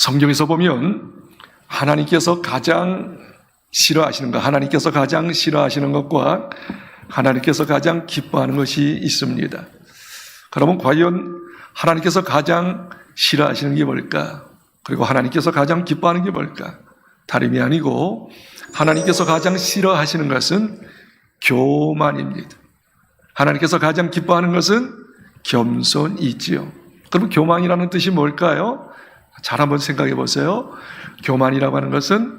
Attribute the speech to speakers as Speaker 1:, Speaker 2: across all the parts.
Speaker 1: 성경에서 보면 하나님께서 가장 싫어하시는 것, 하나님께서 가장 싫어하시는 것과 하나님께서 가장 기뻐하는 것이 있습니다. 그러면 과연 하나님께서 가장 싫어하시는 게 뭘까? 그리고 하나님께서 가장 기뻐하는 게 뭘까? 다름이 아니고 하나님께서 가장 싫어하시는 것은 교만입니다. 하나님께서 가장 기뻐하는 것은 겸손이지요. 그럼 교만이라는 뜻이 뭘까요? 잘 한번 생각해 보세요. 교만이라고 하는 것은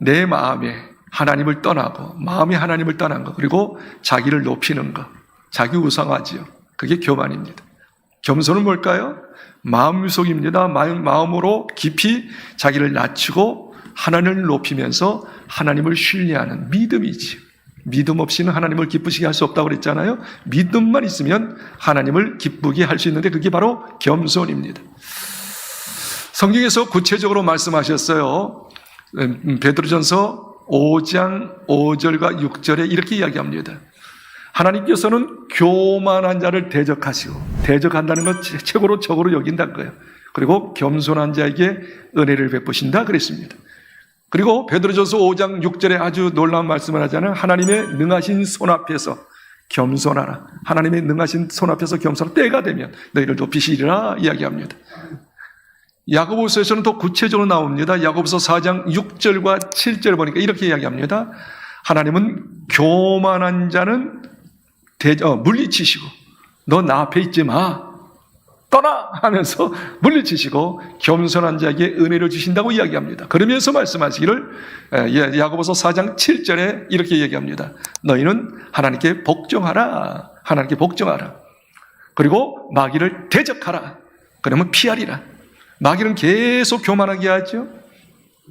Speaker 1: 내 마음에 하나님을 떠나고 마음이 하나님을 떠난 것, 그리고 자기를 높이는 것, 자기 우상화지요. 그게 교만입니다. 겸손은 뭘까요? 마음속입니다. 마음으로 깊이 자기를 낮추고 하나님을 높이면서 하나님을 신뢰하는 믿음이지요. 믿음 없이는 하나님을 기쁘시게 할 수 없다고 그랬잖아요. 믿음만 있으면 하나님을 기쁘게 할 수 있는데 그게 바로 겸손입니다. 성경에서 구체적으로 말씀하셨어요. 베드로전서 5장 5절과 6절에 이렇게 이야기합니다. 하나님께서는 교만한 자를 대적하시고, 대적한다는 것 최고로 적으로 여긴다는 거예요. 그리고 겸손한 자에게 은혜를 베푸신다 그랬습니다. 그리고 베드로전서 5장 6절에 아주 놀라운 말씀을 하잖아요. 하나님의 능하신 손 앞에서 겸손하라. 하나님의 능하신 손 앞에서 겸손하라. 때가 되면 너희를 높이시리라 이야기합니다. 야고보서에서는 더 구체적으로 나옵니다. 야고보서 4장 6절과 7절 보니까 이렇게 이야기합니다. 하나님은 교만한 자는 물리치시고 너 나 앞에 있지 마, 떠나 하면서 물리치시고 겸손한 자에게 은혜를 주신다고 이야기합니다. 그러면서 말씀하시기를 야고보서 4장 7절에 이렇게 얘기합니다. 너희는 하나님께 복종하라. 하나님께 복종하라. 그리고 마귀를 대적하라. 그러면 피하리라. 마귀는 계속 교만하게 하죠.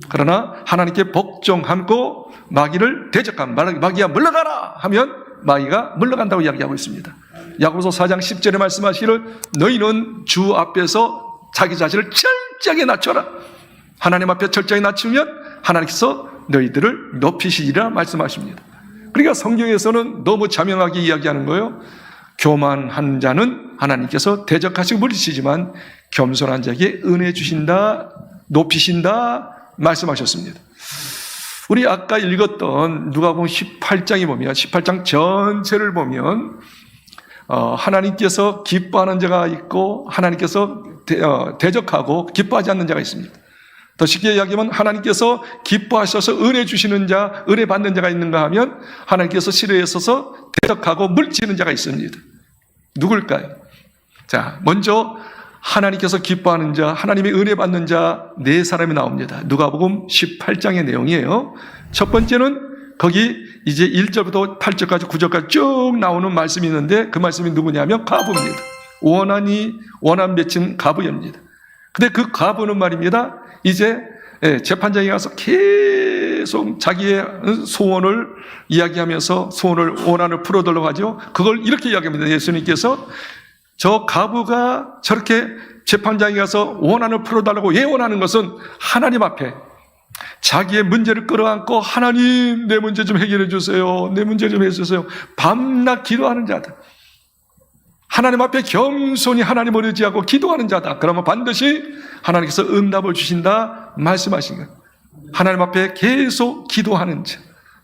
Speaker 1: 그러나 하나님께 복종하고 마귀를 대적하면 마귀야 물러가라 하면 마귀가 물러간다고 이야기하고 있습니다. 야고보서 4장 10절에 말씀하시기를 너희는 주 앞에서 자기 자신을 철저하게 낮춰라. 하나님 앞에 철저하게 낮추면 하나님께서 너희들을 높이시리라 말씀하십니다. 그러니까 성경에서는 너무 자명하게 이야기하는 거예요. 교만한 자는 하나님께서 대적하시고 물리치지만 겸손한 자에게 은혜 주신다, 높이신다 말씀하셨습니다. 우리 아까 읽었던 누가복음 18장에 보면 18장 전체를 보면 하나님께서 기뻐하는 자가 있고 하나님께서 대적하고 기뻐하지 않는 자가 있습니다. 더 쉽게 이야기하면 하나님께서 기뻐하셔서 은혜 주시는 자, 은혜 받는 자가 있는가 하면 하나님께서 싫어하셔서 대적하고 물리치는 자가 있습니다. 누굴까요? 자, 먼저 하나님께서 기뻐하는 자, 하나님의 은혜 받는 자 네 사람이 나옵니다. 누가복음 18장의 내용이에요. 첫 번째는 거기 이제 1절부터 8절까지 9절까지 쭉 나오는 말씀이 있는데 그 말씀이 누구냐면 가부입니다. 원한 맺힌 가부입니다. 근데 그 가부는 말입니다. 이제 재판장에 가서 계속 자기의 소원을 이야기하면서 원한을 풀어달라고 하죠. 그걸 이렇게 이야기합니다. 예수님께서 저 가부가 저렇게 재판장에 가서 원한을 풀어달라고 예언하는 것은 하나님 앞에 자기의 문제를 끌어안고 하나님 내 문제 좀 해결해 주세요. 내 문제 좀 해주세요. 밤낮 기도하는 자다. 하나님 앞에 겸손히 하나님을 의지하고 기도하는 자다. 그러면 반드시 하나님께서 응답을 주신다 말씀하신 것. 하나님 앞에 계속 기도하는 자,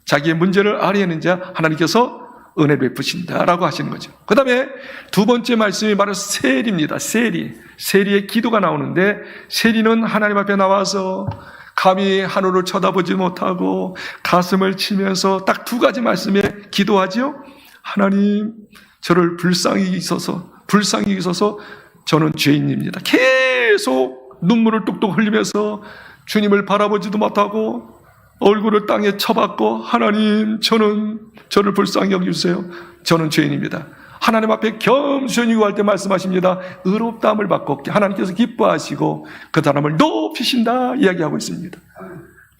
Speaker 1: 자기의 문제를 아뢰는 자 하나님께서 은혜 베푸신다라고 하시는 거죠. 그 다음에 두 번째 말씀이 바로 세리입니다. 세리의 기도가 나오는데 세리는 하나님 앞에 나와서 감히 하늘을 쳐다보지 못하고 가슴을 치면서 딱 두 가지 말씀에 기도하지요. 하나님 저를 불쌍히 여기소서 저는 죄인입니다. 계속 눈물을 뚝뚝 흘리면서 주님을 바라보지도 못하고 얼굴을 땅에 쳐박고 하나님 저를 불쌍히 여겨주세요. 저는 죄인입니다. 하나님 앞에 겸손히 구할 때 말씀하십니다. 의롭다함을 받고 하나님께서 기뻐하시고 그 사람을 높이신다 이야기하고 있습니다.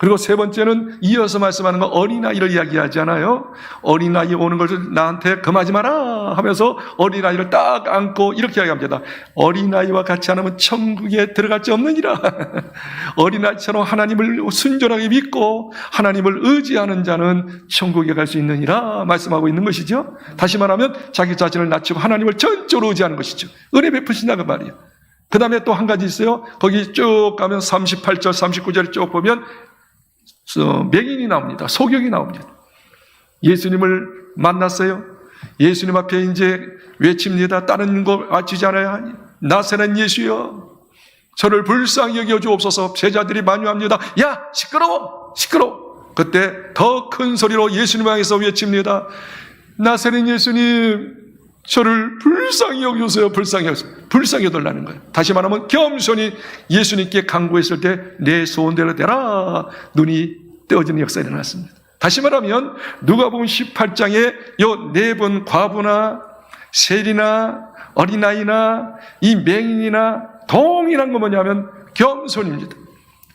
Speaker 1: 그리고 세 번째는 이어서 말씀하는 거 어린아이를 이야기하잖아요. 어린아이 오는 것을 나한테 금하지 마라 하면서 어린아이를 딱 안고 이렇게 이야기합니다. 어린아이와 같이 하면 천국에 들어갈 수 없느니라. 어린아이처럼 하나님을 순전하게 믿고 하나님을 의지하는 자는 천국에 갈 수 있느니라 말씀하고 있는 것이죠. 다시 말하면 자기 자신을 낮추고 하나님을 전적으로 의지하는 것이죠. 은혜 베푸신다 그 말이에요. 그 다음에 또 한 가지 있어요. 거기 쭉 가면 38절, 39절 쭉 보면 맹인이 나옵니다. 소경이 나옵니다. 예수님을 만났어요. 예수님 앞에 이제 외칩니다. 다른 거 아치지 않아요. 나사렛 예수여, 저를 불쌍히 여겨 주옵소서. 제자들이 만류합니다. 야, 시끄러워, 시끄러워. 그때 더 큰 소리로 예수님 향해서 외칩니다. 나사렛 예수님, 저를 불쌍히 여겨주세요. 불쌍히 여겨주세요. 불쌍히 여달라는 거예요. 다시 말하면 겸손히 예수님께 간구했을 때 내 소원대로 되라, 눈이 떼어지는 역사가 일어났습니다. 다시 말하면 누가복음 18장에 요 네 분 과부나 세리나 어린아이나 이 맹인이나 동일한 건 뭐냐면 겸손입니다.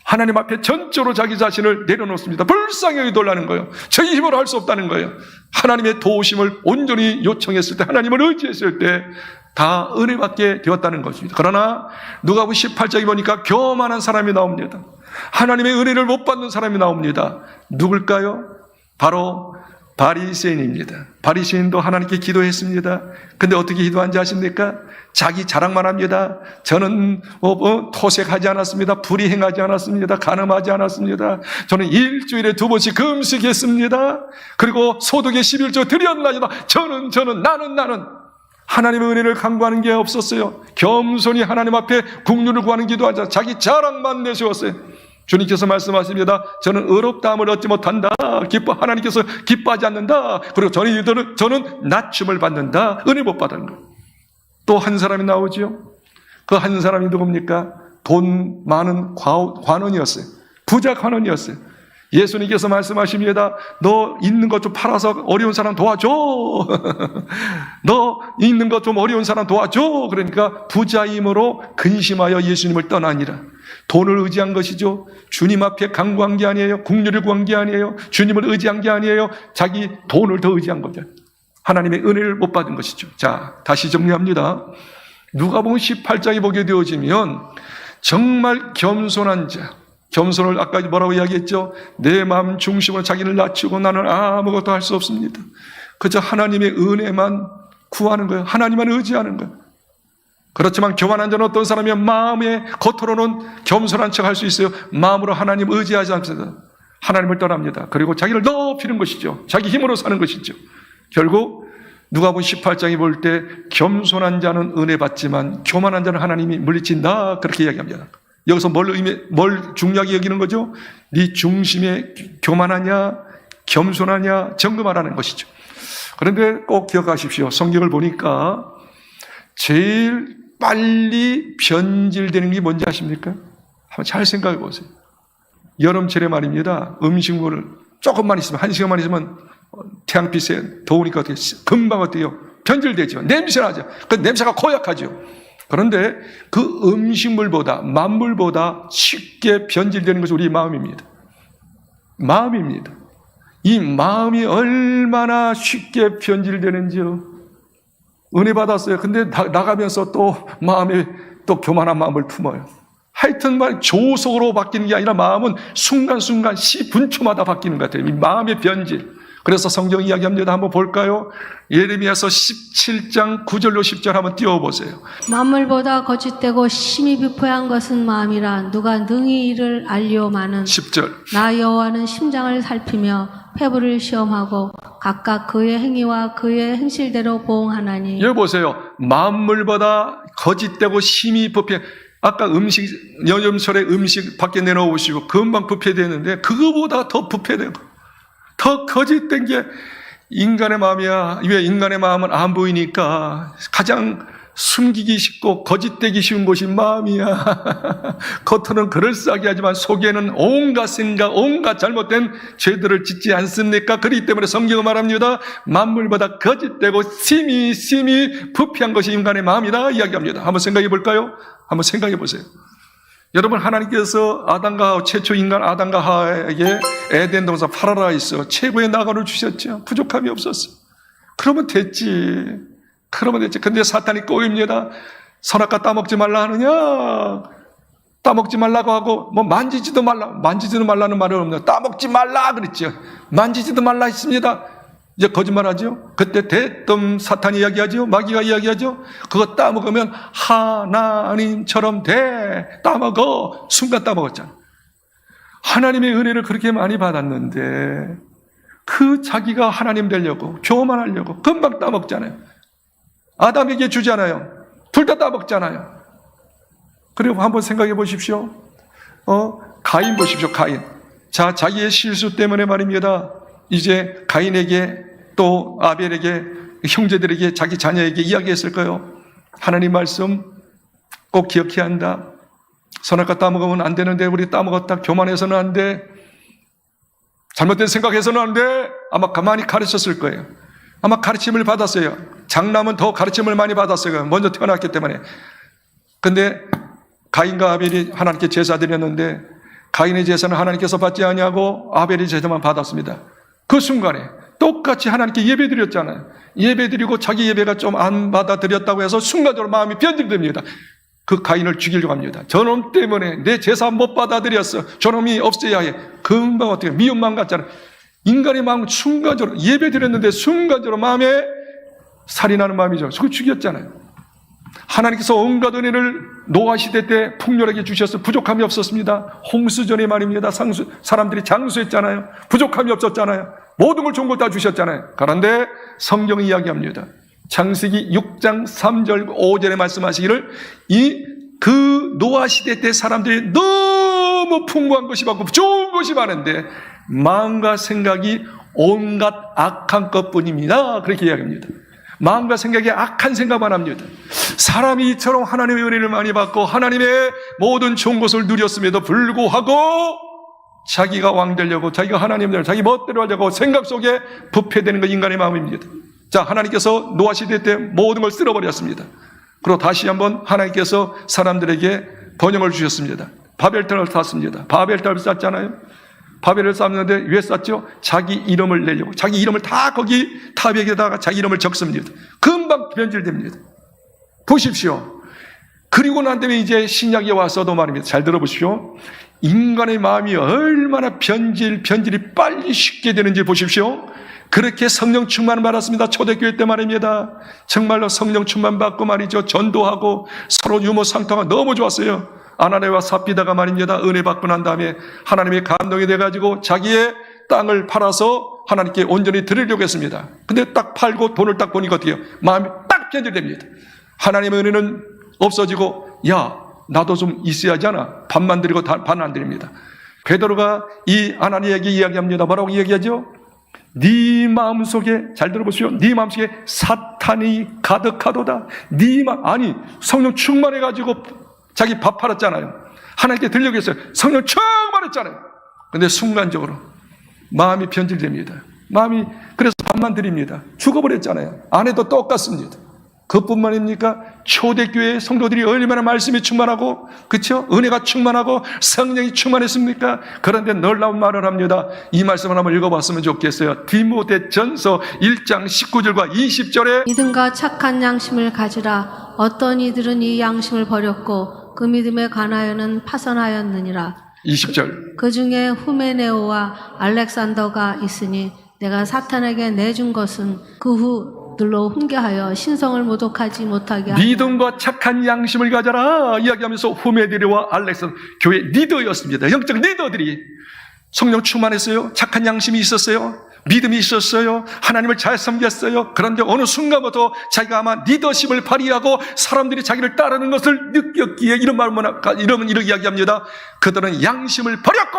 Speaker 1: 하나님 앞에 전적으로 자기 자신을 내려놓습니다. 불쌍히 여겨달라는 거예요. 저희 힘으로 할 수 없다는 거예요. 하나님의 도우심을 온전히 요청했을 때, 하나님을 의지했을 때 다 은혜받게 되었다는 것입니다. 그러나 누가복음 18장에 보니까 교만한 사람이 나옵니다. 하나님의 은혜를 못 받는 사람이 나옵니다. 누굴까요? 바로 바리새인입니다. 바리새인도 하나님께 기도했습니다. 근데 어떻게 기도한지 아십니까? 자기 자랑만 합니다. 저는 토색하지 않았습니다. 불의행하지 않았습니다. 간음하지 않았습니다. 저는 일주일에 2번씩 금식했습니다. 그리고 소득의 11조 드렸나이다. 나는 하나님의 은혜를 간구하는 게 없었어요. 겸손히 하나님 앞에 국률을 구하는 기도하자 자기 자랑만 내세웠어요. 주님께서 말씀하십니다. 저는 의롭다함을 얻지 못한다. 하나님께서 기뻐하지 않는다. 그리고 저는 낮춤을 받는다. 은혜 못 받는 거. 또 한 사람이 나오지요. 그 한 사람이 누굽니까? 돈 많은 관원이었어요. 부자 관원이었어요. 예수님께서 말씀하십니다. 너 있는 것 좀 팔아서 어려운 사람 도와줘. 너 있는 것 좀 어려운 사람 도와줘. 그러니까 부자임으로 근심하여 예수님을 떠나니라. 돈을 의지한 것이죠. 주님 앞에 간구한 게 아니에요. 국률을 구한 게 아니에요. 주님을 의지한 게 아니에요. 자기 돈을 더 의지한 거죠. 하나님의 은혜를 못 받은 것이죠. 자, 다시 정리합니다. 누가복음 18장에 보게 되어지면 정말 겸손한 자, 겸손을 아까 뭐라고 이야기했죠? 내 마음 중심으로 자기를 낮추고 나는 아무것도 할 수 없습니다. 그저 하나님의 은혜만 구하는 거예요. 하나님만 의지하는 거예요. 그렇지만 교만한 자는 어떤 사람이 마음에 겉으로는 겸손한 척 할 수 있어요. 마음으로 하나님 의지하지 않습니다. 하나님을 떠납니다. 그리고 자기를 높이는 것이죠. 자기 힘으로 사는 것이죠. 결국 누가복음 18장에 볼 때 겸손한 자는 은혜 받지만 교만한 자는 하나님이 물리친다. 그렇게 이야기합니다. 여기서 뭘 중요하게 여기는 거죠? 네 중심에 교만하냐 겸손하냐 점검하라는 것이죠. 그런데 꼭 기억하십시오. 성경을 보니까 제일 빨리 변질되는 게 뭔지 아십니까? 한번 잘 생각해 보세요. 여름철에 말입니다. 음식물을 조금만 있으면, 1시간만 있으면 태양빛에 더우니까 어떻게 금방 어때요? 변질되죠. 냄새나죠. 그 냄새가 고약하죠. 그런데 그 음식물보다, 만물보다 쉽게 변질되는 것이 우리 마음입니다. 마음입니다. 이 마음이 얼마나 쉽게 변질되는지요. 은혜 받았어요. 근데 나가면서 또 마음에 또 교만한 마음을 품어요. 하여튼 조속으로 바뀌는 게 아니라 마음은 순간순간 분초마다 바뀌는 것 같아요. 이 마음의 변질. 그래서 성경 이야기합니다. 한번 볼까요? 예레미야서 17장 9절로 10절 한번 띄워보세요.
Speaker 2: 만물보다 거짓되고 심히 부패한 것은 마음이라 누가 능히 이를 알리오마는
Speaker 1: 10절.
Speaker 2: 나 여호와는 심장을 살피며 폐부를 시험하고 각각 그의 행위와 그의 행실대로 보응하나니.
Speaker 1: 여기 보세요. 만물보다 거짓되고 심히 부패. 아까 여름철에 음식 밖에 내놓으시고 금방 부패되는데 그거보다 더 부패되고 더 거짓된 게 인간의 마음이야. 왜? 인간의 마음은 안 보이니까 가장 숨기기 쉽고 거짓되기 쉬운 것이 마음이야. 겉으로는 그럴싸하게 하지만 속에는 온갖 생각, 온갖 잘못된 죄들을 짓지 않습니까? 그렇기 때문에 성경은 말합니다. 만물보다 거짓되고 심히 부패한 것이 인간의 마음이다 이야기합니다. 한번 생각해 볼까요? 한번 생각해 보세요. 여러분, 하나님께서 최초 인간 아담과 하와에게 에덴 동산 파라다이스 최고의 나가를 주셨죠. 부족함이 없었어. 그러면 됐지. 근데 사탄이 꼬입니다. 선악과 따먹지 말라 하느냐? 따먹지 말라고 하고 만지지도 말라는 말은 없네요. 따먹지 말라 그랬죠. 만지지도 말라 했습니다. 이제 거짓말하죠. 그때 대뜸 사탄이 이야기하죠. 마귀가 이야기하죠. 그거 따먹으면 하나님처럼 돼. 따먹어. 순간 따먹었잖아. 하나님의 은혜를 그렇게 많이 받았는데 그 자기가 하나님 되려고 교만하려고 금방 따먹잖아요. 아담에게 주잖아요. 둘 다 따먹잖아요. 그리고 한번 생각해 보십시오. 가인 보십시오. 가인. 자, 자기의 실수 때문에 말입니다. 이제 가인에게 또 아벨에게 형제들에게 자기 자녀에게 이야기했을 거예요. 하나님 말씀 꼭 기억해야 한다. 선악과 따먹으면 안 되는데 우리 따먹었다. 교만해서는 안 돼. 잘못된 생각해서는 안 돼. 아마 가만히 가르쳤을 거예요. 아마 가르침을 받았어요. 장남은 더 가르침을 많이 받았어요. 먼저 태어났기 때문에. 근데 가인과 아벨이 하나님께 제사 드렸는데 가인의 제사는 하나님께서 받지 아니하고 아벨의 제사만 받았습니다. 그 순간에 똑같이 하나님께 예배 드렸잖아요. 예배 드리고 자기 예배가 좀 안 받아들였다고 해서 순간적으로 마음이 변질됩니다. 그 가인을 죽이려고 합니다. 저놈 때문에 내 제사 못 받아들였어. 저놈이 없애야 해. 금방 어떻게 미움만 같잖아요. 인간의 마음은 순간적으로 예배 드렸는데 순간적으로 마음에 살인하는 마음이죠. 그거 죽였잖아요. 하나님께서 온갖 은혜를 노아 시대 때 풍요하게 주셔서 부족함이 없었습니다. 홍수전에 말입니다. 사람들이 장수했잖아요. 부족함이 없었잖아요. 모든 걸 좋은 걸 다 주셨잖아요. 그런데 성경이 이야기합니다. 창세기 6장 3절 5절에 말씀하시기를 그 노아 시대 때 사람들이 너무 풍부한 것이 많고 좋은 것이 많은데 마음과 생각이 온갖 악한 것뿐입니다. 그렇게 이야기합니다. 마음과 생각이 악한 생각만 합니다. 사람이 이처럼 하나님의 은혜를 많이 받고 하나님의 모든 좋은 것을 누렸음에도 불구하고 자기가 왕 되려고 자기가 하나님 되려고 자기 멋대로 하려고 생각 속에 부패되는 것 인간의 마음입니다. 자, 하나님께서 노아 시대 때 모든 걸 쓸어버렸습니다. 그리고 다시 한번 하나님께서 사람들에게 번영을 주셨습니다. 바벨탑을 쌓습니다. 바벨탑을 쌓잖아요. 바벨을 쌓는데 왜 쌓죠? 자기 이름을 내려고. 자기 이름을 다 거기 탑에다가 자기 이름을 적습니다. 금방 변질됩니다. 보십시오. 그리고 난 다음에 이제 신약에 와서도 말입니다. 잘 들어보십시오. 인간의 마음이 얼마나 변질이 빨리 쉽게 되는지 보십시오. 그렇게 성령 충만을 받았습니다. 초대교회 때 말입니다. 정말로 성령 충만 받고 말이죠. 전도하고 서로 유머 상통하고 너무 좋았어요. 아나니아와 삽비다가 말입니다. 은혜 받고 난 다음에 하나님의 감동이 돼가지고 자기의 땅을 팔아서 하나님께 온전히 드리려고 했습니다. 근데 딱 팔고 돈을 딱 보니까 어떻게 해요? 마음이 딱 변질됩니다. 하나님의 은혜는 없어지고 야 나도 좀 있어야 하잖아. 반만 드리고 반 안 드립니다. 베드로가 이 아나니아에게 이야기합니다. 뭐라고 이야기하죠? 네 마음속에 잘 들어보시오. 네 마음속에 사탄이 가득하도다. 아니 성령 충만해가지고 자기 밥 팔았잖아요. 하나님께 드리려고 했어요. 성령 충만했잖아요. 근데 순간적으로 마음이 변질됩니다. 마음이 그래서 밥만 드립니다. 죽어버렸잖아요. 아내도 똑같습니다. 그뿐만입니까? 초대교회 성도들이 얼마나 말씀이 충만하고 그렇죠? 은혜가 충만하고 성령이 충만했습니까? 그런데 놀라운 말을 합니다. 이 말씀을 한번 읽어봤으면 좋겠어요. 디모데전서 1장 19절과 20절에
Speaker 2: 믿음과 착한 양심을 가지라. 어떤 이들은 이 양심을 버렸고 그 믿음에 관하여는 파선하였느니라.
Speaker 1: 20절
Speaker 2: 그 중에 후메네오와 알렉산더가 있으니 내가 사탄에게 내준 것은 그 후들로 훈계하여 신성을 모독하지 못하게 하라.
Speaker 1: 믿음과 착한 양심을 가져라 이야기하면서 후메네오와 알렉산더 교회 리더였습니다. 영적 리더들이 성령 충만했어요. 착한 양심이 있었어요. 믿음이 있었어요. 하나님을 잘 섬겼어요. 그런데 어느 순간부터 자기가 아마 리더십을 발휘하고 사람들이 자기를 따르는 것을 느꼈기에 이러면 이렇게 이야기합니다. 그들은 양심을 버렸고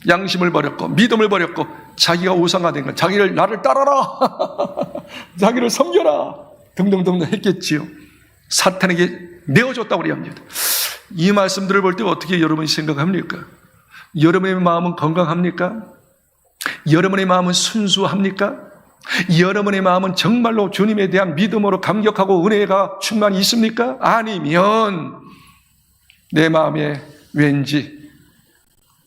Speaker 1: 믿음을 버렸고 자기가 우상화된 것, 나를 따라라 자기를 섬겨라 등등등 했겠지요. 사탄에게 내어줬다고 그래야 합니다. 이 말씀들을 볼 때 어떻게 여러분이 생각합니까? 여러분의 마음은 건강합니까? 여러분의 마음은 순수합니까? 여러분의 마음은 정말로 주님에 대한 믿음으로 감격하고 은혜가 충만히 있습니까? 아니면 내 마음에 왠지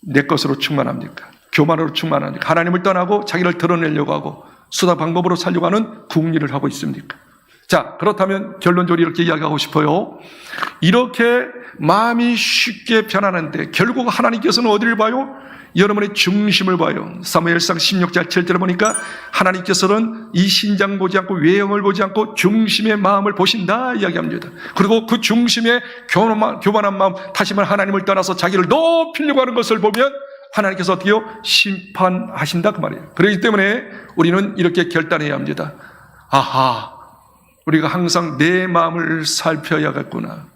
Speaker 1: 내 것으로 충만합니까? 교만으로 충만합니까? 하나님을 떠나고 자기를 드러내려고 하고 수다 방법으로 살려고 하는 궁리를 하고 있습니까? 자, 그렇다면 결론적으로 이렇게 이야기하고 싶어요. 이렇게 마음이 쉽게 변하는데 결국 하나님께서는 어디를 봐요? 여러분의 중심을 봐요. 사무엘상 16장 7절에 보니까 하나님께서는 이 신장 보지 않고 외형을 보지 않고 중심의 마음을 보신다 이야기합니다. 그리고 그 중심의 교만한 마음, 다시 말해 하나님을 떠나서 자기를 높이려고 하는 것을 보면 하나님께서 어떻게요? 심판하신다 그 말이에요. 그렇기 때문에 우리는 이렇게 결단해야 합니다. 아하, 우리가 항상 내 마음을 살펴야겠구나.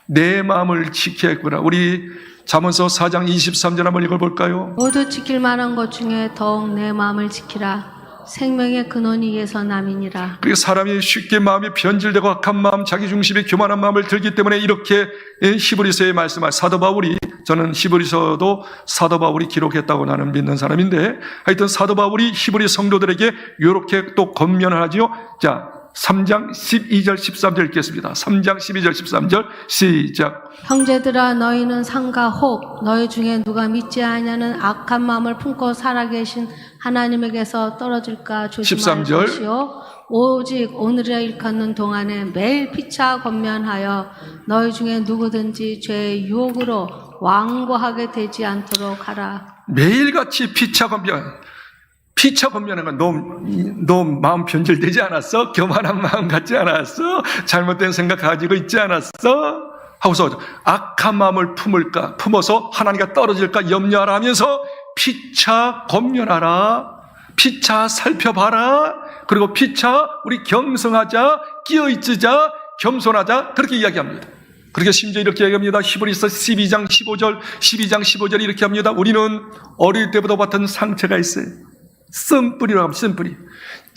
Speaker 1: 내 마음을 지켜야겠구나. 우리 잠언서 4장 23절 한번 읽어볼까요?
Speaker 2: 모두 지킬 만한 것 중에 더욱 내 마음을 지키라. 생명의 근원이 이에서 남이니라.
Speaker 1: 그게 사람이 쉽게 마음이 변질되고 악한 마음, 자기 중심의 교만한 마음을 들기 때문에 이렇게 히브리서에 말씀할 사도 바울이, 저는 히브리서도 사도 바울이 기록했다고 나는 믿는 사람인데, 하여튼 사도 바울이 히브리 성도들에게 이렇게 또 권면을 하지요. 자, 3장 12절 13절 읽겠습니다. 3장 12절 13절 시작.
Speaker 2: 형제들아, 너희는 상과 혹 너희 중에 누가 믿지 아니하는 악한 마음을 품고 살아계신 하나님에게서 떨어질까 조심할
Speaker 1: 13절.
Speaker 2: 것이요 오직 오늘이라 일컫는 동안에 매일 피차 권면하여 너희 중에 누구든지 죄의 유혹으로 완고하게 되지 않도록 하라.
Speaker 1: 매일같이 피차 권면하는 건 너 마음 변질되지 않았어? 교만한 마음 갖지 않았어? 잘못된 생각 가지고 있지 않았어? 하고서 악한 마음을 품어서 하나님과 떨어질까 염려하라 하면서 피차 권면하라. 피차 살펴봐라. 그리고 피차 우리 경성하자, 끼어있자, 겸손하자, 그렇게 이야기합니다. 그렇게 심지어 이렇게 얘기합니다. 히브리서 12장 15절 이렇게 합니다. 우리는 어릴 때부터 받은 상처가 있어요. 쓴뿌리라고 합니다. 쓴뿌리.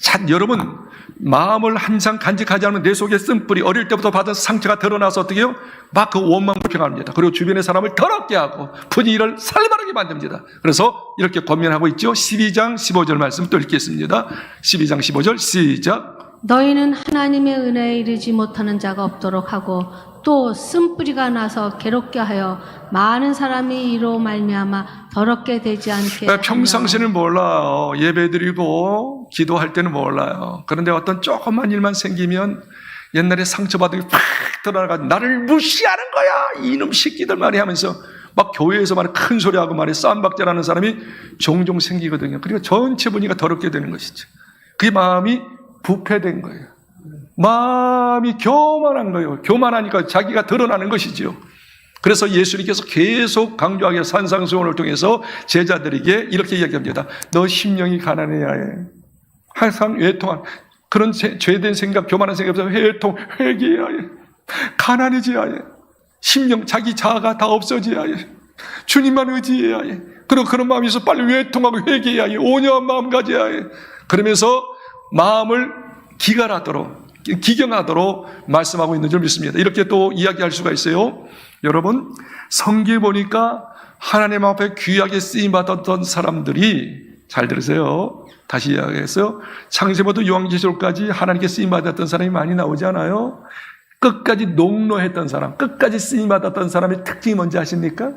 Speaker 1: 참, 여러분, 마음을 항상 간직하지 않으면 내 속에 쓴뿌리, 어릴 때부터 받은 상처가 드러나서 어떻게 해요? 막 그 원망 불평합니다. 그리고 주변의 사람을 더럽게 하고 분위기를 살벌하게 만듭니다. 그래서 이렇게 권면하고 있죠. 12장 15절 말씀 또 읽겠습니다. 12장 15절 시작.
Speaker 2: 너희는 하나님의 은혜에 이르지 못하는 자가 없도록 하고 또 쓴뿌리가 나서 괴롭게 하여 많은 사람이 이로 말미암아 더럽게 되지 않게 하며.
Speaker 1: 평상시는 몰라요. 예배드리고 기도할 때는 몰라요. 그런데 어떤 조그만 일만 생기면 옛날에 상처받은 게 팍 드러나가지고 나를 무시하는 거야 이놈 새끼들 말이 하면서 막 교회에서 말해 큰 소리하고 말해 쌈박질하는 사람이 종종 생기거든요. 그리고 전체 분위기가 더럽게 되는 것이죠. 그게 마음이 부패된 거예요. 마음이 교만한 거예요. 교만하니까 자기가 드러나는 것이죠. 그래서 예수님께서 계속 강조하게 산상수훈을 통해서 제자들에게 이렇게 이야기합니다. 너 심령이 가난해야 해. 항상 외통한 그런 죄된 생각, 교만한 생각 없어서 회개해야 해. 가난해져야 해. 심령, 자기 자아가 다 없어져야 해. 주님만 의지해야 해. 그리고 그런 마음이 있어 빨리 외통하고 회개해야 해. 온유한 마음 가져야 해. 그러면서 마음을 기경하도록 말씀하고 있는 줄 믿습니다. 이렇게 또 이야기할 수가 있어요. 여러분, 성경에 보니까 하나님 앞에 귀하게 쓰임받았던 사람들이, 잘 들으세요. 다시 이야기해서 창세부터 요한계시록까지 하나님께 쓰임받았던 사람이 많이 나오지 않아요? 끝까지 농로했던 사람, 끝까지 쓰임받았던 사람의 특징이 뭔지 아십니까?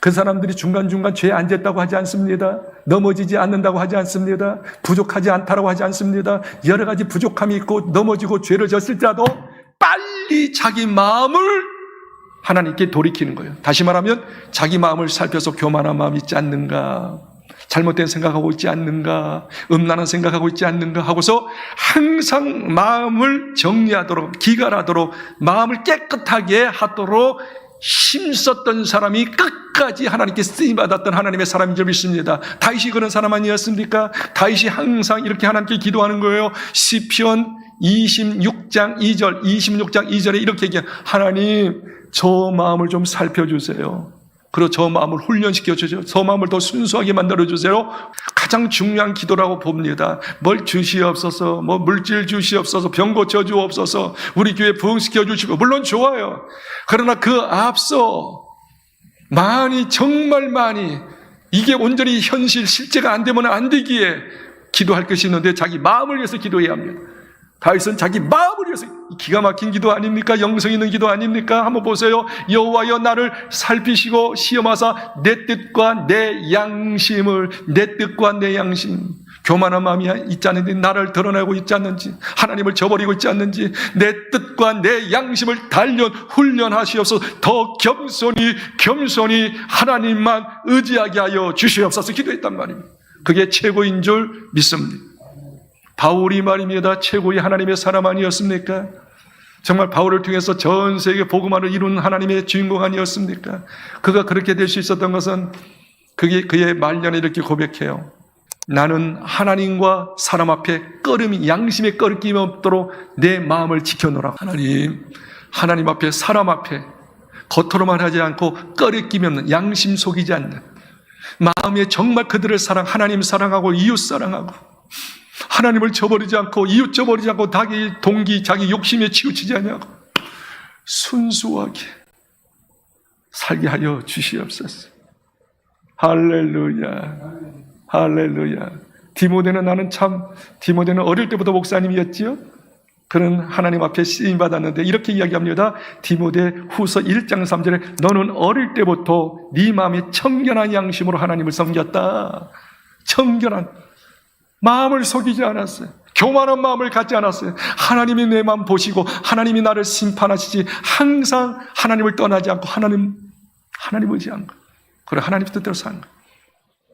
Speaker 1: 그 사람들이 중간중간 죄에 안 졌다고 하지 않습니다. 넘어지지 않는다고 하지 않습니다. 부족하지 않다라고 하지 않습니다. 여러 가지 부족함이 있고 넘어지고 죄를 졌을지라도 빨리 자기 마음을 하나님께 돌이키는 거예요. 다시 말하면 자기 마음을 살펴서 교만한 마음이 있지 않는가, 잘못된 생각하고 있지 않는가, 음란한 생각하고 있지 않는가 하고서 항상 마음을 정리하도록, 기갈하도록, 마음을 깨끗하게 하도록 힘썼던 사람이 끝까지 하나님께 쓰임받았던 하나님의 사람인 줄 믿습니다. 다윗이 그런 사람 아니었습니까? 다윗이 항상 이렇게 하나님께 기도하는 거예요. 시편 26장 2절에 이렇게 얘기해요. 하나님, 저 마음을 좀 살펴주세요. 그리고 저 마음을 훈련시켜 주세요. 저 마음을 더 순수하게 만들어 주세요. 가장 중요한 기도라고 봅니다. 뭘 주시옵소서, 뭐 물질 주시옵소서, 병 고쳐 주옵소서, 우리 교회 부흥시켜 주시고, 물론 좋아요. 그러나 그 앞서 정말 많이 이게 온전히 실제가 안 되면 안 되기에 기도할 것이 있는데 자기 마음을 위해서 기도해야 합니다. 다윗은 자기 마음을 위해서, 기가 막힌 기도 아닙니까? 영성 있는 기도 아닙니까? 한번 보세요. 여호와여 나를 살피시고 시험하사 내 뜻과 내 양심 교만한 마음이 있지 않는지, 나를 드러내고 있지 않는지, 하나님을 저버리고 있지 않는지, 내 뜻과 내 양심을 훈련하시옵소서. 더 겸손히 하나님만 의지하게 하여 주시옵소서 기도했단 말입니다. 그게 최고인 줄 믿습니다. 바울이 말입니다. 최고의 하나님의 사람 아니었습니까? 정말 바울을 통해서 전 세계 복음화를 이룬 하나님의 주인공 아니었습니까? 그가 그렇게 될 수 있었던 것은 그의 말년에 이렇게 고백해요. 나는 하나님과 사람 앞에 양심의 꺼림이 없도록 내 마음을 지켜놓으라. 하나님 앞에, 사람 앞에 겉으로만 하지 않고 꺼림이 없는, 양심 속이지 않는 마음에 정말 그들을 하나님 사랑하고 이웃 사랑하고 하나님을 저버리지 않고 이웃 저버리지 않고 자기 동기, 자기 욕심에 치우치지 않냐고 순수하게 살게 하여 주시옵소서. 할렐루야, 할렐루야. 디모데는 어릴 때부터 목사님이었지요. 그는 하나님 앞에 쓰임 받았는데 이렇게 이야기합니다. 디모데 후서 1장 3절에 너는 어릴 때부터 네 마음에 청결한 양심으로 하나님을 섬겼다. 청결한 마음을 속이지 않았어요. 교만한 마음을 갖지 않았어요. 하나님이 내 마음 보시고 하나님이 나를 심판하시지, 항상 하나님을 떠나지 않고 하나님 의지한 거. 그래, 하나님 뜻대로 산 거.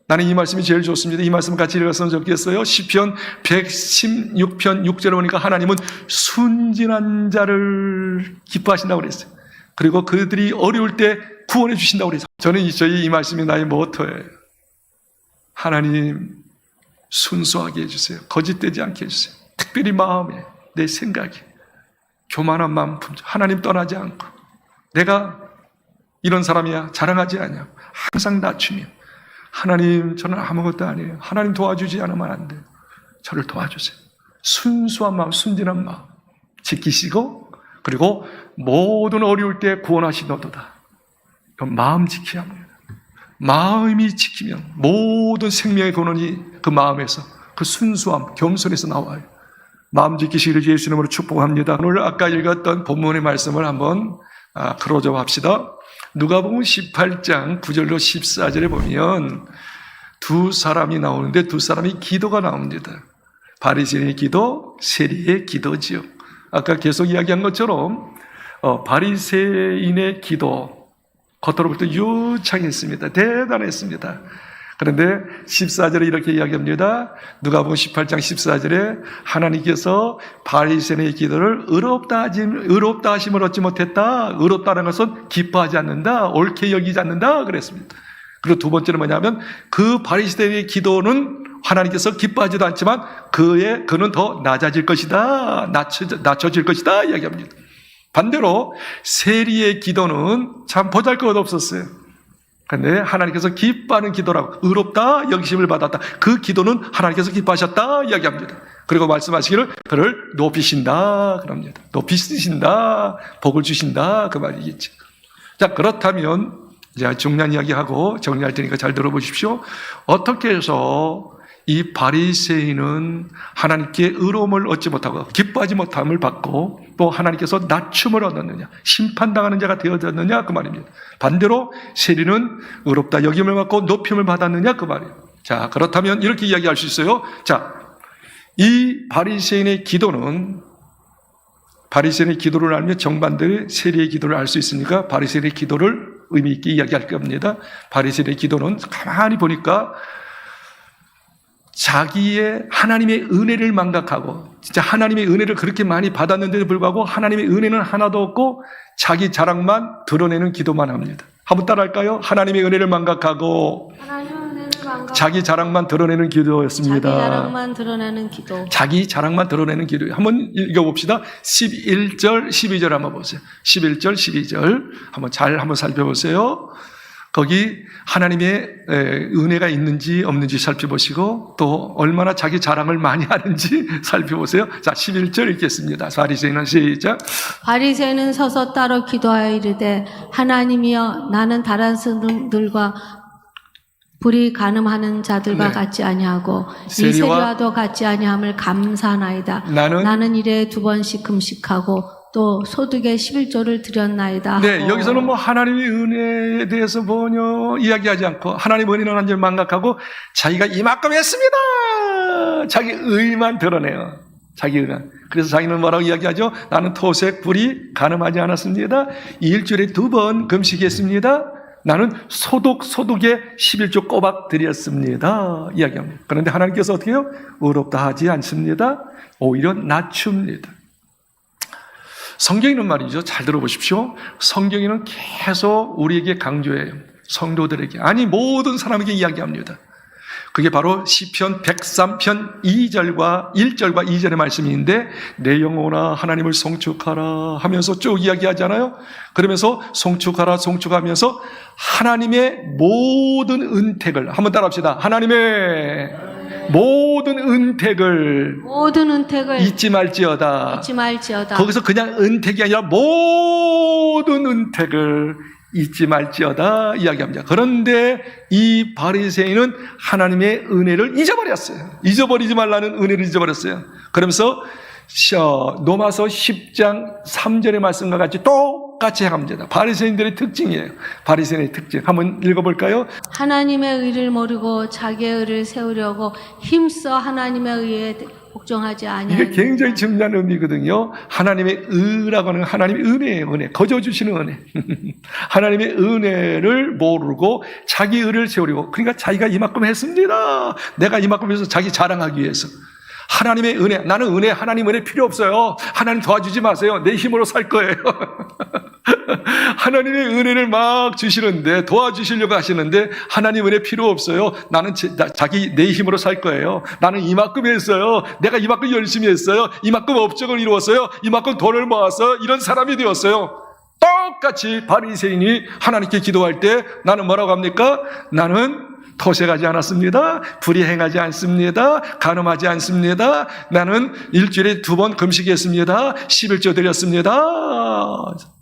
Speaker 1: 나는 이 말씀이 제일 좋습니다. 이 말씀 같이 읽었으면 좋겠어요. 시편 116편 6절에 보니까 하나님은 순진한 자를 기뻐하신다고 그랬어요. 그리고 그들이 어려울 때 구원해 주신다고 그랬어요. 저는 이 말씀이 나의 모토예요. 하나님 순수하게 해주세요. 거짓되지 않게 해주세요. 특별히 마음에, 내 생각에 교만한 마음 품죠. 하나님 떠나지 않고 내가 이런 사람이야 자랑하지 않냐, 항상 낮추며 하나님 저는 아무것도 아니에요. 하나님 도와주지 않으면 안 돼요. 저를 도와주세요. 순수한 마음, 순진한 마음 지키시고, 그리고 모든 어려울 때 구원하시노도다. 마음 지켜야 합니다. 마음이 지키면 모든 생명의 근원이 그 마음에서, 그 순수함, 겸손에서 나와요. 마음 지키시기를 예수 이름으로 축복합니다. 오늘 아까 읽었던 본문의 말씀을 한번 크로즈업 합시다. 누가복음 18장 9절로 14절에 보면 두 사람이 나오는데 두 사람이 기도가 나옵니다. 바리새인의 기도, 세리의 기도지요. 아까 계속 이야기한 것처럼 바리새인의 기도 겉으로 볼 때 유창했습니다. 대단했습니다. 그런데 14절에 이렇게 이야기합니다. 누가복음 18장 14절에 하나님께서 바리새인의 기도를 의롭다 하심을 얻지 못했다. 의롭다는 것은 기뻐하지 않는다, 옳게 여기지 않는다 그랬습니다. 그리고 두 번째는 뭐냐면 그 바리새인의 기도는 하나님께서 기뻐하지도 않지만 그는 더 낮아질 것이다, 낮춰질 것이다 이야기합니다. 반대로 세리의 기도는 참 보잘것없었어요. 그런데 하나님께서 기뻐하는 기도라고, 의롭다 여기심을 받았다, 그 기도는 하나님께서 기뻐하셨다 이야기합니다. 그리고 말씀하시기를 그를 높이신다 그럽니다. 높이신다, 복을 주신다 그 말이겠죠. 자, 그렇다면 이제 중요한 이야기하고 정리할 테니까 잘 들어보십시오. 어떻게 해서 이 바리새인은 하나님께 의로움을 얻지 못하고 기뻐하지 못함을 받고 또 하나님께서 낮춤을 얻었느냐, 심판당하는 자가 되어졌느냐 그 말입니다. 반대로 세리는 의롭다 여김을 받고 높임을 받았느냐 그 말이에요. 자, 그렇다면 이렇게 이야기할 수 있어요. 자, 이 바리새인의 기도를 알면 정반대의 세리의 기도를 알 수 있으니까 바리새인의 기도를 의미 있게 이야기할 겁니다. 바리새인의 기도는 가만히 보니까 자기의 하나님의 은혜를 망각하고, 진짜 하나님의 은혜를 그렇게 많이 받았는데도 불구하고 하나님의 은혜는 하나도 없고 자기 자랑만 드러내는 기도만 합니다. 한번 따라할까요? 하나님의 은혜를 망각하고 자기 자랑만 드러내는 기도였습니다.
Speaker 2: 자기 자랑만 드러내는 기도.
Speaker 1: 자기 자랑만 드러내는 기도. 한번 읽어봅시다. 11절, 12절 한번 보세요. 11절, 12절 한번 살펴보세요. 거기 하나님의 은혜가 있는지 없는지 살펴보시고 또 얼마나 자기 자랑을 많이 하는지 살펴보세요. 자, 11절 읽겠습니다. 바리새인은 시작.
Speaker 2: 바리새인은 서서 따로 기도하여 이르되 하나님이여 나는 다른 사람들과 불이 간음하는 자들과 같지 아니하고 이 세리와도 같지 아니함을 감사하나이다. 나는 일에 2번씩 금식하고 또 소득의 11조를 드렸나이다.
Speaker 1: 네, 여기서는 뭐 하나님의 은혜에 대해서 전혀 이야기하지 않고 하나님의 은혜는 완전히 망각하고 자기가 이만큼 했습니다 자기 의만 드러내요. 자기 의만. 그래서 자기는 뭐라고 이야기하죠? 나는 토색 불이 가늠하지 않았습니다. 일주일에 2번 금식했습니다. 나는 소독에 11조 꼬박 드렸습니다. 이야기합니다. 그런데 하나님께서 어떻게 해요? 의롭다 하지 않습니다. 오히려 낮춥니다. 성경에는 말이죠. 잘 들어보십시오. 성경에는 계속 우리에게 강조해요. 성도들에게. 아니, 모든 사람에게 이야기합니다. 그게 바로 시편 103편 2절과 1절과 2절의 말씀인데 내 영혼아 하나님을 송축하라 하면서 쭉 이야기하잖아요. 그러면서 송축하라 송축하면서 하나님의 모든 은택을 한번 따라합시다. 하나님의 모든 은택을 잊지 말지어다. 거기서 그냥 은택이 아니라 모든 은택을 잊지 말지어다 이야기합니다. 그런데 이 바리새인은 하나님의 은혜를 잊어버렸어요. 잊어버리지 말라는 은혜를 잊어버렸어요. 그러면서 로마서 10장 3절의 말씀과 같이 똑같이 행합니다. 바리새인들의 특징이에요. 바리새인의 특징. 한번 읽어볼까요?
Speaker 2: 하나님의 의를 모르고 자기의 의를 세우려고 힘써 하나님의 의에 복종하지 아니하니라.
Speaker 1: 이게 굉장히 중요한 의미거든요. 하나님의 의라고 하는 거하나님의 은혜예요. 은혜. 거저 주시는 은혜. 하나님의 은혜를 모르고 자기 의를 세우려고. 그러니까 자기가 이만큼 했습니다. 내가 이만큼 해서 자기 자랑하기 위해서. 하나님의 은혜. 나는 은혜, 하나님 은혜 필요 없어요. 하나님 도와주지 마세요. 내 힘으로 살 거예요. 하나님의 은혜를 막 주시는데, 도와주시려고 하시는데 하나님 은혜 필요 없어요. 나는 자기 내 힘으로 살 거예요. 나는 이만큼 했어요. 내가 이만큼 열심히 했어요. 이만큼 업적을 이루었어요. 이만큼 돈을 모았어요. 이런 사람이 되었어요. 똑같이 바리새인이 하나님께 기도할 때 나는 뭐라고 합니까? 나는 토색하지 않았습니다. 불의행하지 않습니다. 간음하지 않습니다. 나는 일주일에 2번 금식했습니다. 11조 드렸습니다.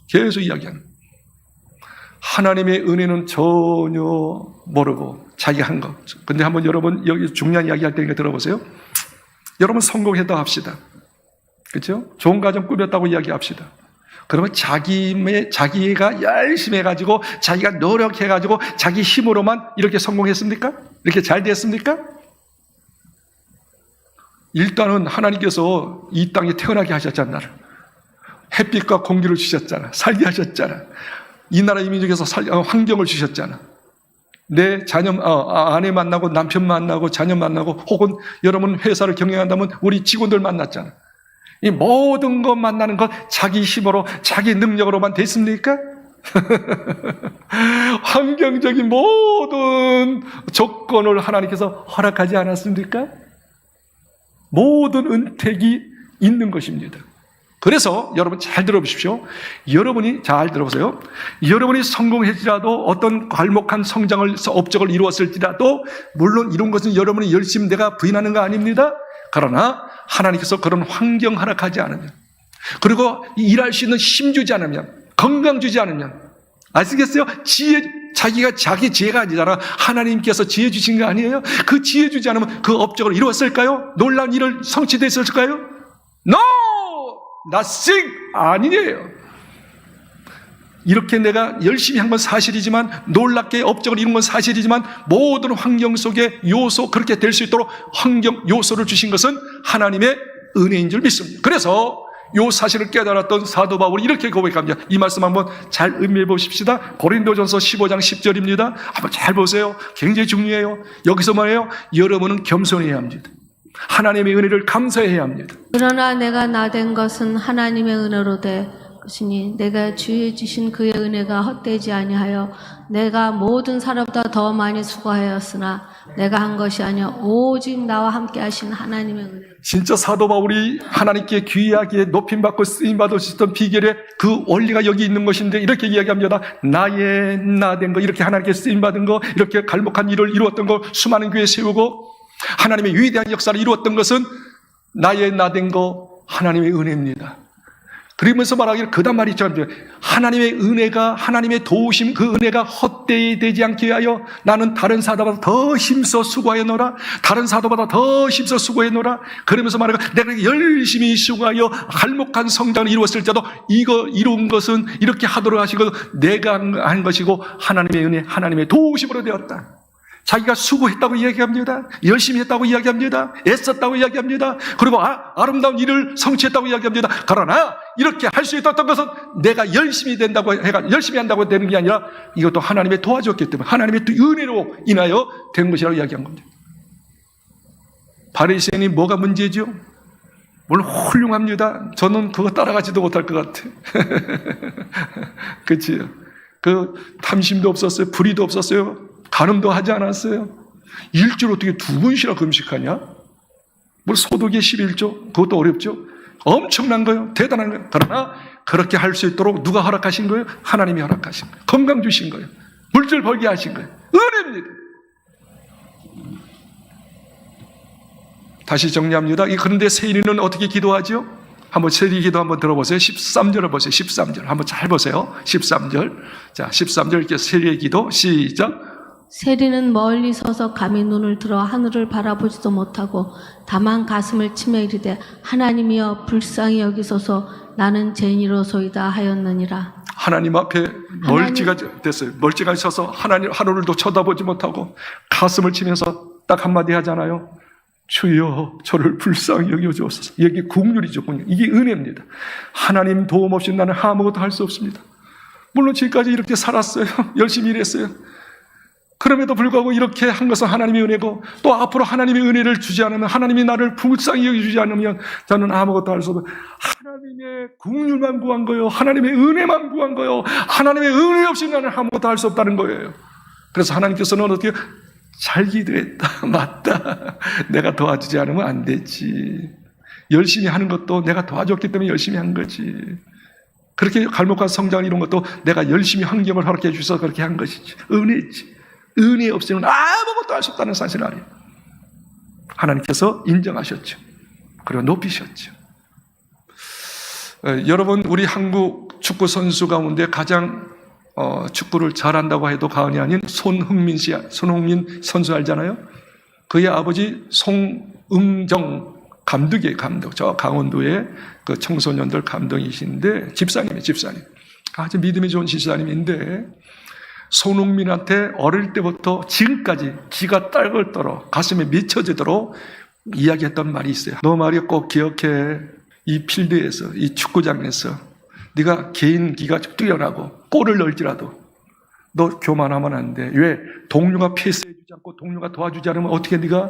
Speaker 1: 계속 이야기합니다. 하나님의 은혜는 전혀 모르고 자기가 한 것. 근데 한번 여러분 여기 중요한 이야기 할 테니까 들어보세요. 여러분 성공했다고 합시다. 그렇죠? 좋은 가정 꾸렸다고 이야기합시다. 그러면 자기가 열심히 해가지고 자기가 노력해가지고 자기 힘으로만 이렇게 성공했습니까? 이렇게 잘 됐습니까? 일단은 하나님께서 이 땅에 태어나게 하셨잖아. 햇빛과 공기를 주셨잖아. 살게 하셨잖아. 이 나라 이민족에서 환경을 주셨잖아. 내 아내 만나고 남편 만나고 자녀 만나고 혹은 여러분 회사를 경영한다면 우리 직원들 만났잖아. 이 모든 것 만나는 것 자기 힘으로 자기 능력으로만 됐습니까? 환경적인 모든 조건을 하나님께서 허락하지 않았습니까? 모든 은택이 있는 것입니다. 그래서 여러분 잘 들어보십시오. 여러분이 잘 들어보세요. 여러분이 성공했지라도 어떤 괄목한 성장을 업적을 이루었을지라도 물론 이런 것은 여러분이 열심히 내가 부인하는 거 아닙니다. 그러나 하나님께서 그런 환경 허락하지 않으면 그리고 일할 수 있는 힘 주지 않으면 건강 주지 않으면 아시겠어요? 자기가 자기 지혜가 아니잖아. 하나님께서 지혜 주신 거 아니에요? 그 지혜 주지 않으면 그 업적을 이루었을까요? 놀라운 일을 성취됐을까요? No! nothing! 아니에요. 이렇게 내가 열심히 한 건 사실이지만 놀랍게 업적을 이룬 건 사실이지만 모든 환경 속의 요소 그렇게 될 수 있도록 환경 요소를 주신 것은 하나님의 은혜인 줄 믿습니다. 그래서 이 사실을 깨달았던 사도 바울이 이렇게 고백합니다. 이 말씀 한번 잘 음미해 보십시다. 고린도전서 15장 10절입니다. 한번 잘 보세요. 굉장히 중요해요. 여기서 뭐예요? 여러분은 겸손해야 합니다. 하나님의 은혜를 감사해야 합니다.
Speaker 2: 그러나 내가 나된 것은 하나님의 은혜로되 것이니 내가 주의 주신 그의 은혜가 헛되지 아니하여 내가 모든 사람보다 더 많이 수고하였으나 내가 한 것이 아니여 오직 나와 함께 하신 하나님의 은혜.
Speaker 1: 진짜 사도 바울이 하나님께 귀하게 높임받고 쓰임받을 수 있던 비결의 그 원리가 여기 있는 것인데 이렇게 이야기합니다. 나의 나된 거 이렇게 하나님께 쓰임받은 거 이렇게 갈목한 일을 이루었던 거 수많은 교회 세우고 하나님의 위대한 역사를 이루었던 것은 나의 나된 거 하나님의 은혜입니다. 그러면서 말하기를 그다음 말이 있잖아요. 하나님의 은혜가 하나님의 도우심 그 은혜가 헛되지 않게 하여 나는 다른 사도보다 더 힘써 수고하여노라. 다른 사도보다 더 힘써 수고해노라. 그러면서 말하기를 내가 열심히 수고하여 갈목한 성장을 이루었을 때도 이거 이룬 것은 이렇게 하도록 하시고 내가 한 것이고 하나님의 은혜 하나님의 도우심으로 되었다. 자기가 수고했다고 이야기합니다. 열심히 했다고 이야기합니다. 애썼다고 이야기합니다. 그리고 아름다운 일을 성취했다고 이야기합니다. 그러나 이렇게 할 수 있었던 것은 내가 열심히 한다고 되는 게 아니라 이것도 하나님의 도와줬기 때문에 하나님의 또 은혜로 인하여 된 것이라고 이야기한 겁니다. 바리새인이 뭐가 문제죠? 물론 훌륭합니다. 저는 그거 따라가지도 못할 것 같아요. 그치요? 그 탐심도 없었어요. 불의도 없었어요. 간음도 하지 않았어요. 일주일 어떻게 2번씩이나 금식하냐? 뭐 소득의 11조? 그것도 어렵죠? 엄청난 거예요. 대단한 거예요. 그러나 그렇게 할 수 있도록 누가 허락하신 거예요? 하나님이 허락하신 거예요. 건강 주신 거예요. 물질 벌게 하신 거예요. 은혜입니다. 다시 정리합니다. 그런데 세리는 어떻게 기도하죠? 한번 세리 기도 한번 들어보세요. 13절을 보세요. 13절. 한번 잘 보세요. 13절. 자, 13절 이렇게 세리의 기도 시작.
Speaker 2: 세리는 멀리 서서 감히 눈을 들어 하늘을 바라보지도 못하고 다만 가슴을 치며 이르되 하나님이여 불쌍히 여기소서 나는 죄인이로소이다 하였느니라.
Speaker 1: 하나님 앞에 멀찌가 됐어요. 멀찌가 있어서 하늘도 쳐다보지 못하고 가슴을 치면서 딱 한마디 하잖아요. 주여 저를 불쌍히 여겨주옵소서. 이게 국률이죠. 이게 은혜입니다. 하나님 도움 없이 나는 아무것도 할 수 없습니다. 물론 지금까지 이렇게 살았어요. 열심히 일했어요. 그럼에도 불구하고 이렇게 한 것은 하나님의 은혜고 또 앞으로 하나님의 은혜를 주지 않으면 하나님이 나를 불쌍히 여겨주지 않으면 저는 아무것도 할 수 없어요. 하나님의 국률만 구한 거예요. 하나님의 은혜만 구한 거예요. 하나님의 은혜 없이 나는 아무것도 할 수 없다는 거예요. 그래서 하나님께서는 어떻게 잘 기도했다. 맞다. 내가 도와주지 않으면 안 되지. 열심히 하는 것도 내가 도와줬기 때문에 열심히 한 거지. 그렇게 갈목과 성장을 이룬 것도 내가 열심히 환경을 허락해 주셔서 그렇게 한 것이지. 은혜지. 은혜 없이는 아무것도 할 수 없다는 사실을 알아요. 하나님께서 인정하셨죠. 그리고 높이셨죠. 여러분, 우리 한국 축구 선수 가운데 가장 축구를 잘한다고 해도 과언이 아닌 손흥민 선수 알잖아요. 그의 아버지 송응정 감독이에요. 감독. 저 강원도의 그 청소년들 감독이신데 집사님. 아주 믿음이 좋은 집사님인데 손흥민한테 어릴 때부터 지금까지 기가 딸걸 떨어 가슴에 미쳐지도록 이야기했던 말이 있어요. 너 말이야 꼭 기억해. 이 필드에서, 이 축구장에서 네가 개인기가 뛰어나고 골을 넣을지라도 너 교만하면 안 돼. 왜? 동료가 패스해주지 않고 동료가 도와주지 않으면 어떻게 네가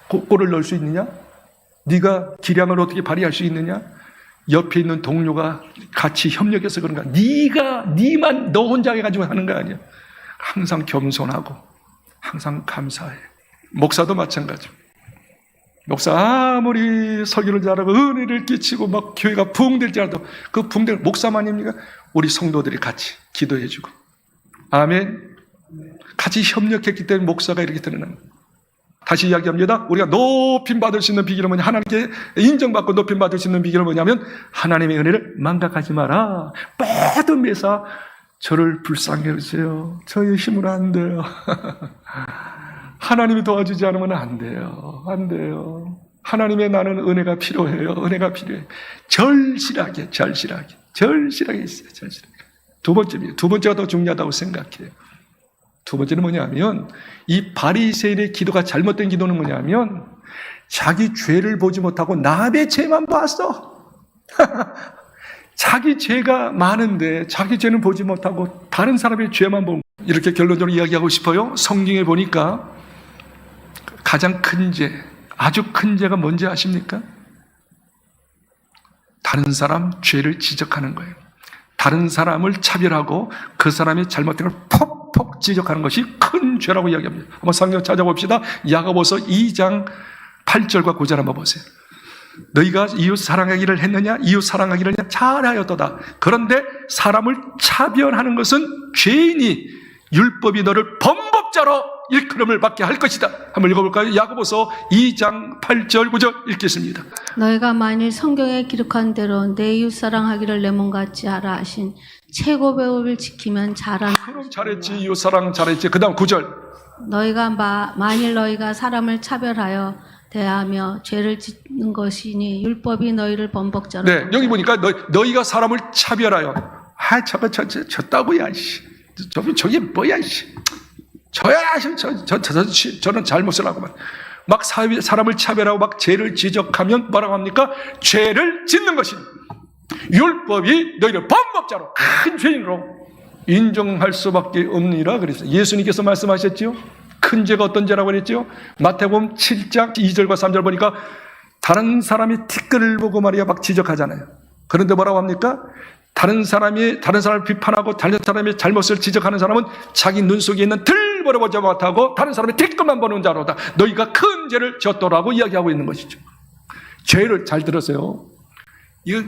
Speaker 1: 골을 넣을 수 있느냐? 네가 기량을 어떻게 발휘할 수 있느냐? 옆에 있는 동료가 같이 협력해서 그런가? 네만 너 혼자 해가지고 하는 거 아니야. 항상 겸손하고 항상 감사해. 목사도 마찬가지. 목사 아무리 설교를 잘하고 은혜를 끼치고 막 교회가 부흥될지라도 그 부흥될 목사만입니까? 우리 성도들이 같이 기도해주고 아멘. 같이 협력했기 때문에 목사가 이렇게 드러납니다. 다시 이야기합니다. 우리가 높임 받을 수 있는 비결은 뭐냐? 하나님께 인정받고 높임 받을 수 있는 비결은 뭐냐면 하나님의 은혜를 망각하지 마라. 모든 매사 저를 불쌍히 여기세요. 저의 힘으로 안 돼요. 하나님이 도와주지 않으면 안 돼요. 안 돼요. 하나님의 나는 은혜가 필요해요. 은혜가 필요해요. 절실하게 있어요. 절실하게. 두 번째가 더 중요하다고 생각해요. 두 번째는 뭐냐면 이 바리새인의 기도가 잘못된 기도는 뭐냐면 자기 죄를 보지 못하고 남의 죄만 봤어. 자기 죄가 많은데 자기 죄는 보지 못하고 다른 사람의 죄만 보고 이렇게 결론적으로 이야기하고 싶어요. 성경에 보니까 가장 큰 죄, 아주 큰 죄가 뭔지 아십니까? 다른 사람 죄를 지적하는 거예요. 다른 사람을 차별하고 그 사람의 잘못된 걸 퍽퍽 지적하는 것이 큰 죄라고 이야기합니다. 한번 성경 찾아봅시다. 야고보서 2장 8절과 9절 한번 보세요. 너희가 이웃 사랑하기를 했느냐? 이웃 사랑하기를 했느냐? 잘하였도다. 그런데 사람을 차별하는 것은 죄인이 율법이 너를 범법자로 일컬음을 받게 할 것이다. 한번 읽어볼까요? 야고보서 2장 8절 9절 읽겠습니다.
Speaker 2: 너희가 만일 성경에 기록한 대로 내 이웃 사랑하기를 내 몸같이 하라 하신 최고 배우를 지키면 잘하는.
Speaker 1: 그럼 잘했지. 이웃 사랑 잘했지. 그 다음 9절.
Speaker 2: 만일 너희가 사람을 차별하여 대하며 죄를 짓는 것이니 율법이 너희를 범법자로.
Speaker 1: 네, 여기 보니까 너희가 사람을 차별하여. 저거 졌다고야. 저게 뭐야. 저는 잘못을 하고 막 사람을 차별하고 막 죄를 지적하면 뭐라고 합니까? 죄를 짓는 것이 율법이 너희를 범법자로 큰 죄인으로 인정할 수밖에 없느니라 그랬어요. 예수님께서 말씀하셨지요. 큰 죄가 어떤 죄라고 그랬지요? 마태복음 7장 2절과 3절 보니까 다른 사람이 티끌을 보고 말이야 막 지적하잖아요. 그런데 뭐라고 합니까? 다른 사람을 비판하고 다른 사람의 잘못을 지적하는 사람은 자기 눈 속에 있는 틀 보지 못하고 다른 사람의 티끌만 보는 자로다. 너희가 큰 죄를 지었더라고 이야기하고 있는 것이죠. 죄를 잘 들으세요. 이거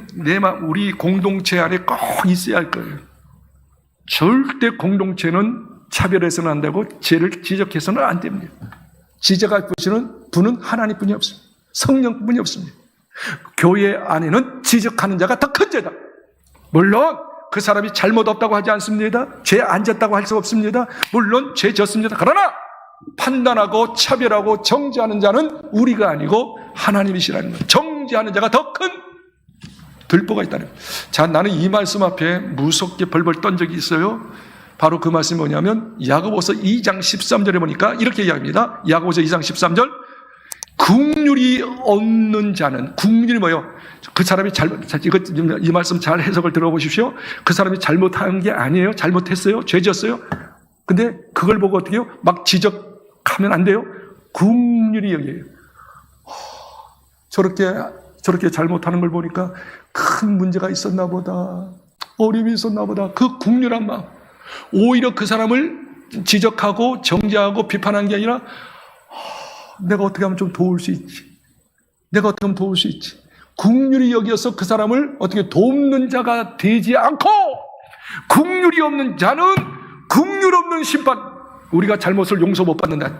Speaker 1: 우리 공동체 안에 꼭 있어야 할 거예요. 절대 공동체는 차별해서는 안 되고 죄를 지적해서는 안 됩니다. 지적할 분은 하나님뿐이 없습니다. 성령뿐이 없습니다. 교회 안에는 지적하는 자가 더 큰 죄다. 물론 그 사람이 잘못 없다고 하지 않습니다. 죄 안 졌다고 할 수 없습니다. 물론 죄 졌습니다. 그러나 판단하고 차별하고 정죄하는 자는 우리가 아니고 하나님이시라는 거예요. 정죄하는 자가 더 큰 들보가 있다는 거예요. 자, 나는 이 말씀 앞에 무섭게 벌벌 떤 적이 있어요. 바로 그 말씀이 뭐냐면 야고보서 2장 13절에 보니까 이렇게 이야기합니다. 야고보서 2장 13절 긍휼이 없는 자는, 긍휼이 뭐예요? 그 사람이 이 말씀 잘 해석을 들어보십시오. 그 사람이 잘못한 게 아니에요. 잘못했어요. 죄졌어요. 근데 그걸 보고 어떻게 해요? 막 지적하면 안 돼요. 긍휼이 여기에요. 저렇게 잘못하는 걸 보니까 큰 문제가 있었나 보다. 어려움이 있었나 보다. 그 긍휼한 마음. 오히려 그 사람을 지적하고 정죄하고 비판한 게 아니라 내가 어떻게 하면 좀 도울 수 있지. 내가 어떻게 하면 도울 수 있지. 긍휼히 여기어서 그 사람을 어떻게 돕는 자가 되지 않고 긍휼이 없는 자는 긍휼 없는 심판, 우리가 잘못을 용서 못 받는다.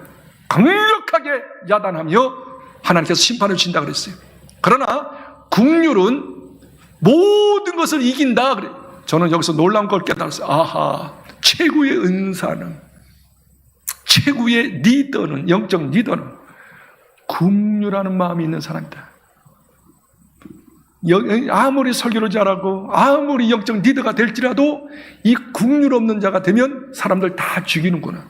Speaker 1: 강력하게 야단하며 하나님께서 심판을 주신다 그랬어요. 그러나 긍휼은 모든 것을 이긴다 그래. 저는 여기서 놀라운 걸 깨달았어요. 아하, 최고의 은사는, 최고의 리더는, 영적 리더는 긍휼하는 마음이 있는 사람이다. 아무리 설교를 잘하고 아무리 영적 리더가 될지라도 이 긍휼 없는 자가 되면 사람들 다 죽이는구나.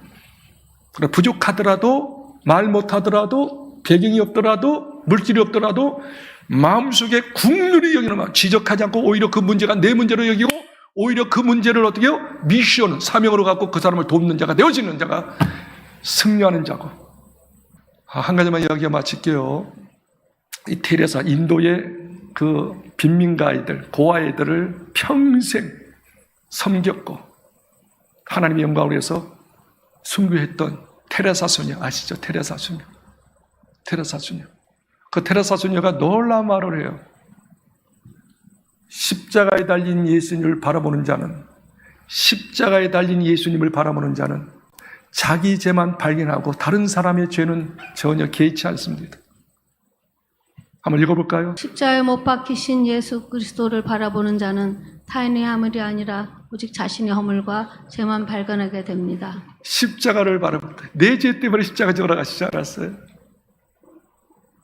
Speaker 1: 부족하더라도 말 못하더라도 배경이 없더라도 물질이 없더라도 마음속에 긍휼히 여기는 마음, 지적하지 않고 오히려 그 문제가 내 문제로 여기고 오히려 그 문제를 어떻게 해요? 미션, 사명으로 갖고 그 사람을 돕는 자가 되어지는 자가 승리하는 자고. 한 가지만 이야기하고 마칠게요. 이 테레사, 인도의 그 빈민가 아이들, 고아이들을 평생 섬겼고 하나님의 영광을 위해서 순교했던 테레사 소녀 아시죠? 테레사 소녀. 테레사 소녀. 그 테레사 소녀가 놀라운 말을 해요. 십자가에 달린 예수님을 바라보는 자는, 십자가에 달린 예수님을 바라보는 자는 자기 죄만 발견하고 다른 사람의 죄는 전혀 개의치 않습니다. 한번 읽어볼까요?
Speaker 2: 십자가에 못 박히신 예수 그리스도를 바라보는 자는 타인의 허물이 아니라 오직 자신의 허물과 죄만 발견하게 됩니다.
Speaker 1: 십자가를 바라볼 때 내 죄 때문에 십자가 지러 가시지 않았어요?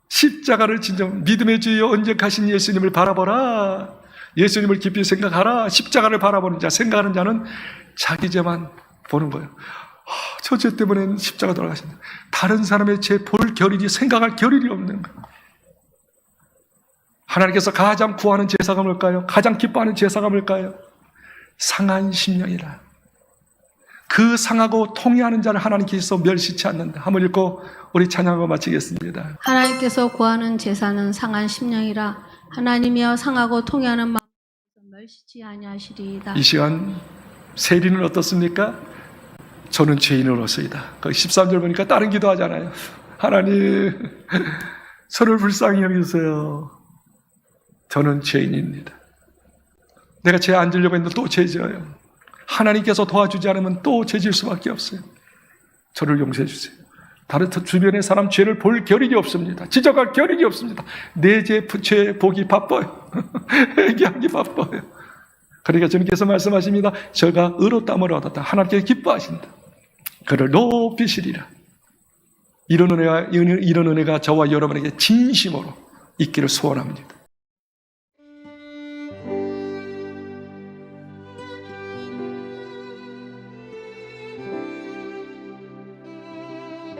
Speaker 1: 십자가를 진짜 믿음의 주여 언제가신 예수님을 바라보라. 예수님을 깊이 생각하라. 십자가를 바라보는 자, 생각하는 자는 자기 죄만 보는 거예요. 저 죄 때문에 십자가 돌아가신다. 다른 사람의 죄 볼 겨를이, 생각할 겨를이 없는 거예요. 하나님께서 가장 구하는 제사가 뭘까요? 가장 기뻐하는 제사가 뭘까요? 상한 심령이라. 그 상하고 통회하는 자를 하나님께서 멸시치 않는다. 한번 읽고 우리 찬양하고 마치겠습니다.
Speaker 2: 하나님께서 구하는 제사는 상한 심령이라. 하나님이여 상하고 통회하는 마음을 멸시치 아니하시리이다.
Speaker 1: 이 시간 세리는 어떻습니까? 저는 죄인으로서이다. 거기 13절 보니까 다른 기도하잖아요. 하나님, 저를 불쌍히 여기세요. 저는 죄인입니다. 내가 죄 안 지려고 했는데 또 죄 지어요. 하나님께서 도와주지 않으면 또 죄 질 수밖에 없어요. 저를 용서해 주세요. 다른 주변의 사람 죄를 볼 겨를이 없습니다. 지적할 겨를이 없습니다. 내 죄 보기 바빠요. 회개하기 바빠요. 그러니까 주님께서 말씀하십니다. 저가 의롭다함을 얻었다. 하나님께서 기뻐하신다. 그를 높이시리라. 이런 은혜가 저와 여러분에게 진심으로 있기를 소원합니다.